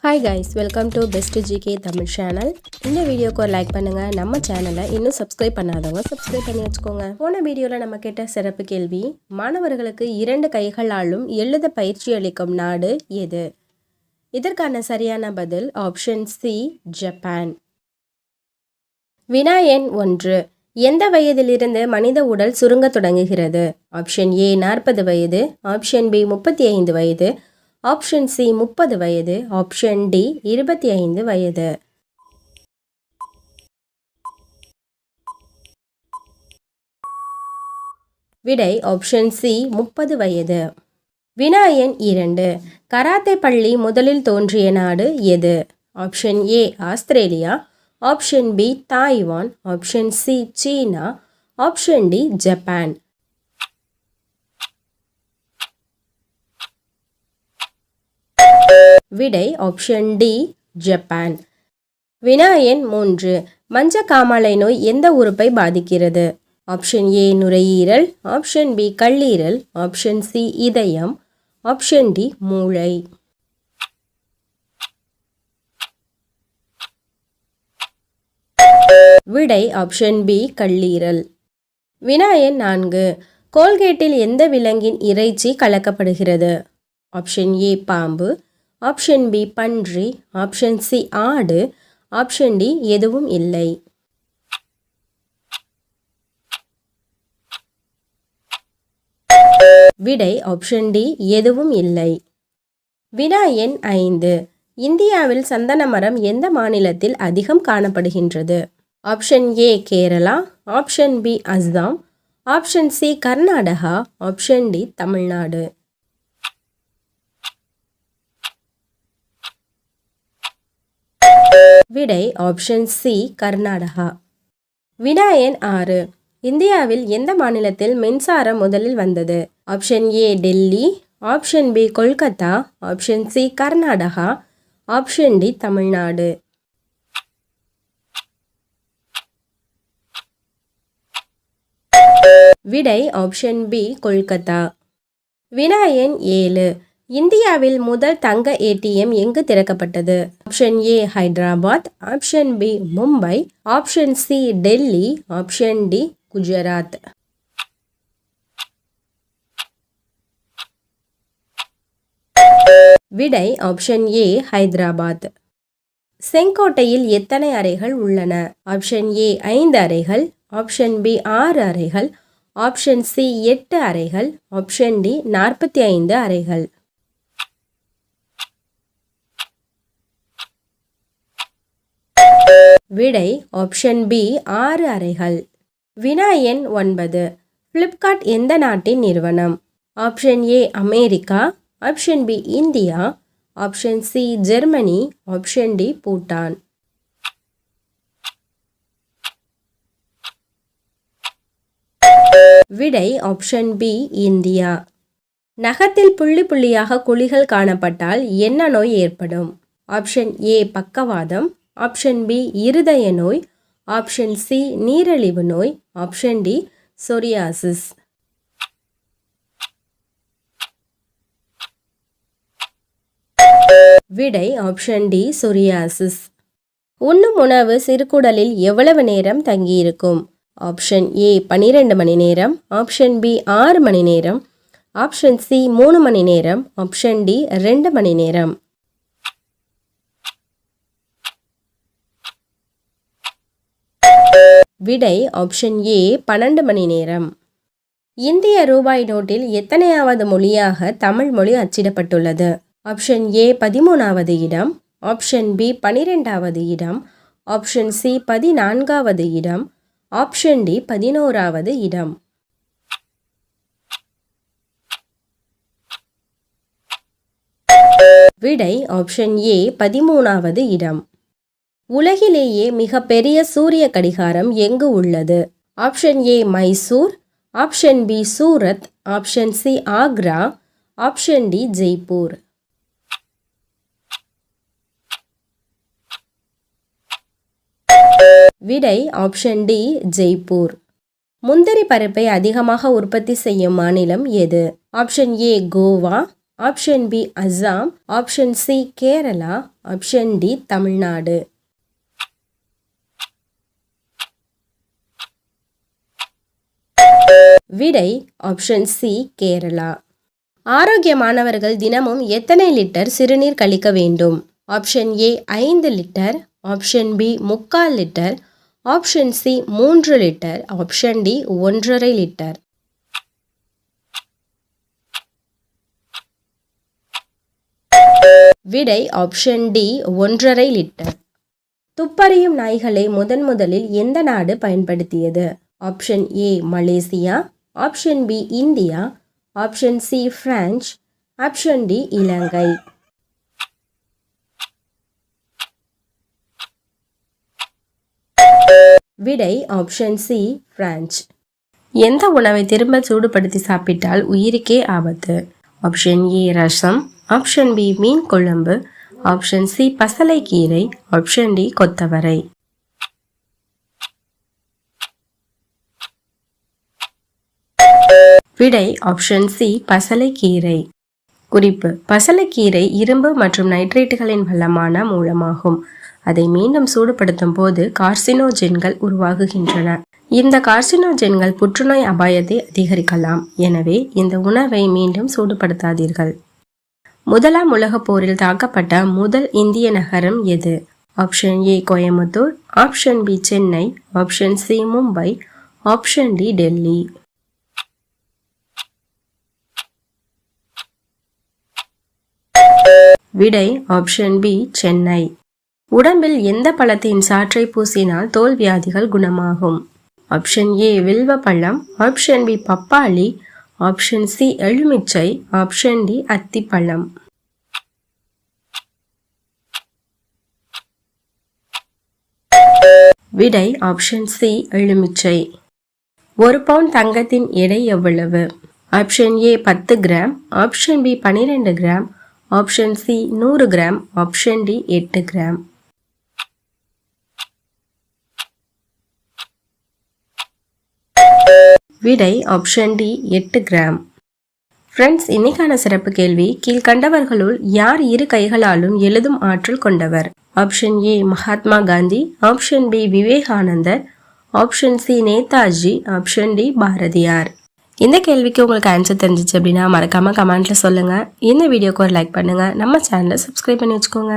Hi guys, welcome to best GK Tamil channel. இந்த வீடியோக்கு ஒரு லைக் பண்ணுங்கள். நம்ம சேனலை இன்னும் சப்ஸ்கிரைப் பண்ணாதவங்க சப்ஸ்கிரைப் பண்ணி வச்சுக்கோங்க. போன வீடியோவில் நம்ம கேட்ட சிறப்பு கேள்வி, மாணவர்களுக்கு 2 கைகளாலும் எழுத பயிற்சி அளிக்கும் நாடு எது? இதற்கான சரியான பதில் ஆப்ஷன் சி, ஜப்பான். வினா எண் 1. எந்த வயதிலிருந்து மனித உடல் சுருங்க தொடங்குகிறது? ஆப்ஷன் ஏ 40 வயது, ஆப்ஷன் பி 35 வயது, ஆப்ஷன் சி 30 வயது, ஆப்ஷன் டி 25 வயது. விடை ஆப்ஷன் சி 30 வயது. வினா எண் 2. கராத்தே பள்ளி முதலில் தோன்றிய நாடு எது? Option A Australia, option B Taiwan, option C China, option D Japan. விடை ஆப்ஷன் டி ஜப்பான். வினா எண் 3. மஞ்சக்காமாலை நோய் எந்த உறுப்பை பாதிக்கிறது? ஆப்ஷன் ஏ நுரையீரல், ஆப்ஷன் பி கல்லீரல், ஆப்ஷன் சி இதயம், ஆப்ஷன் டி மூளை. விடை ஆப்ஷன் பி கல்லீரல். வினா எண் 4. கோல்கேட்டில் எந்த விலங்கின் இறைச்சி கலக்கப்படுகிறது? ஆப்ஷன் ஏ பாம்பு, ஆப்ஷன் பி பன்றி, ஆப்ஷன் சி ஆடு, ஆப்ஷன் டி எதுவும் இல்லை. விடை ஆப்ஷன் டி எதுவும் இல்லை. வினா எண் 5. இந்தியாவில் சந்தன மரம் எந்த மாநிலத்தில் அதிகம் காணப்படுகின்றது? Option A Kerala, option B Assam, option C Karnataka, option D Tamil Nadu. விடை ஆப்ஷன் சி கர்நாடகா. வினா எண் 6. இந்தியாவில் எந்த மாநிலத்தில் மின்சாரம் முதலில் வந்தது? Option A Delhi, option B Kolkata, option C Karnataka, option D Tamil Nadu. விடை ஆப்ஷன் பி கொல்கத்தா. வினா எண் 7. இந்தியாவில் முதல் தங்க ஏடிஎம் எங்கு திறக்கப்பட்டது? Option A Hyderabad, option B Mumbai, option C Delhi, option D Gujarat. விடை ஆப்ஷன் ஏ ஹைதராபாத். செங்கோட்டையில் எத்தனை அறைகள் உள்ளன? ஆப்ஷன் ஏ 5 அறைகள், ஆப்ஷன் பி 6 அறைகள், ஆப்ஷன் சி 8 அறைகள், ஆப்ஷன் டி 45 அறைகள். விடை ஆப்ஷன் பி 6 அறைகள். வினா எண் 9. ஃப்ளிப்கார்ட் எந்த நாட்டின் நிறுவனம்? Option A America, option B India, option C Germany, option D Bhutan. விடை ஆப்ஷன் பி இந்தியா. நகத்தில் புள்ளி புள்ளியாக குழிகள் காணப்பட்டால் என்ன நோய் ஏற்படும்? ஆப்ஷன் ஏ பக்கவாதம், ஆப்ஷன் பி இருதய நோய், ஆப்ஷன் சி நீரிழிவு நோய், ஆப்ஷன் டி சொரியாசிஸ். விடை ஆப்ஷன் டி சொரியாசிஸ். உண்ணும் உணவு சிறுகுடலில் எவ்வளவு நேரம் தங்கியிருக்கும்? ஆப்ஷன் ஏ 12 மணி நேரம், ஆப்ஷன் பி 6 மணி நேரம், ஆப்ஷன் சி 3 மணி நேரம், ஆப்ஷன் டி 2 மணி நேரம். விடை ஆப்ஷன் ஏ 12 மணி நேரம். இந்திய ரூபாய் நோட்டில் எத்தனையாவது மொழியாக தமிழ் மொழி அச்சிடப்பட்டுள்ளது? ஆப்ஷன் ஏ 13வது இடம், ஆப்ஷன் பி 12வது இடம், ஆப்ஷன் சி 14வது இடம், ஆப்ஷன் டி 11வது இடம். விடை ஆப்ஷன் ஏ 13வது இடம். உலகிலேயே மிக பெரிய சூரிய கடிகாரம் எங்கு உள்ளது? Option A Mysore, option B Surat, option C Agra, option D Jaipur. விடை ஆப்ஷன் டி ஜெய்ப்பூர். முந்திரி பருப்பை அதிகமாக உற்பத்தி செய்யும் மாநிலம் எது? Option A Goa, option B Assam, option C Kerala, option D Tamil Nadu. விடை ஆப்ஷன் சி கேரளா. ஆரோக்கியமானவர்கள் தினமும் எத்தனை லிட்டர் சிறுநீர் கழிக்க வேண்டும்? Option A 5 litre, option B 3/4 litre, option C 3 litre, option D 1.5 litre. விடை ஆப்ஷன் டி 1.5 லிட்டர். துப்பறியும் நாய்களை முதலில் எந்த நாடு பயன்படுத்தியது? Option A Malaysia, option B India, option C France, option D Ilangai. விடை ஆப்ஷன் சி பிரான்ஸ். எந்த உணவை திரும்ப சூடுபடுத்தி சாப்பிட்டால் உயிருக்கே ஆபத்து? Option A rasam, option B மீன் குழம்பு, ஆப்ஷன் சி பசலைக்கீரை, ஆப்ஷன் டி கொத்தவரை. விடை ஆப்ஷன் சி பசலைக்கீரை. குறிப்பு: பசலைக்கீரை இரும்பு மற்றும் நைட்ரேட்டுகளின் வளமான மூலமாகும். அதை மீண்டும் சூடுபடுத்தும் போது கார்சினோஜென்கள் உருவாகுகின்றன. இந்த கார்சினோஜென்கள் புற்றுநோய் அபாயத்தை அதிகரிக்கலாம். எனவே இந்த உணவை மீண்டும் சூடுபடுத்தாதீர்கள். முதலாம் உலகப் போரில் தாக்கப்பட்ட முதல் இந்திய நகரம் எது? Option A Coimbatore, option B Chennai, option C Mumbai, option D Delhi. விடை ஆப்ஷன் பி சென்னை. உடம்பில் எந்த பழத்தின் சாற்றை பூசினால் தோல் வியாதிகள் குணமாகும்? ஆப்ஷன் ஏ வில்வ பழம், ஆப்ஷன் பி பப்பாளி, ஆப்ஷன் சி எலுமிச்சை, ஆப்ஷன் டி அத்திப்பழம். விடை ஆப்ஷன் சி எலுமிச்சை. 1 பவுண்ட் தங்கத்தின் எடை எவ்வளவு? Option A 10 gram, option B 12 gram, option C 100 gram, option D 8 gram. விடை ஆப்ஷன் டி 8 கிராம். ஃப்ரெண்ட்ஸ், இன்னைக்கான சிறப்பு கேள்வி: கீழ்கண்டவர்களுள் யார் 2 கைகளாலும் எழுதும் ஆற்றல் கொண்டவர்? Option A Mahatma Gandhi, option B Vivekanandar, option C Netaji, option D Bharathiyar. இந்த கேள்விக்கு உங்களுக்கு ஆன்சர் தெரிஞ்சிச்சு அப்படின்னா மறக்காம கமெண்ட்ல சொல்லுங்க. இந்த வீடியோக்கு ஒரு லைக் பண்ணுங்க. நம்ம சேனலை சப்ஸ்கிரைப் பண்ணி வச்சுக்கோங்க.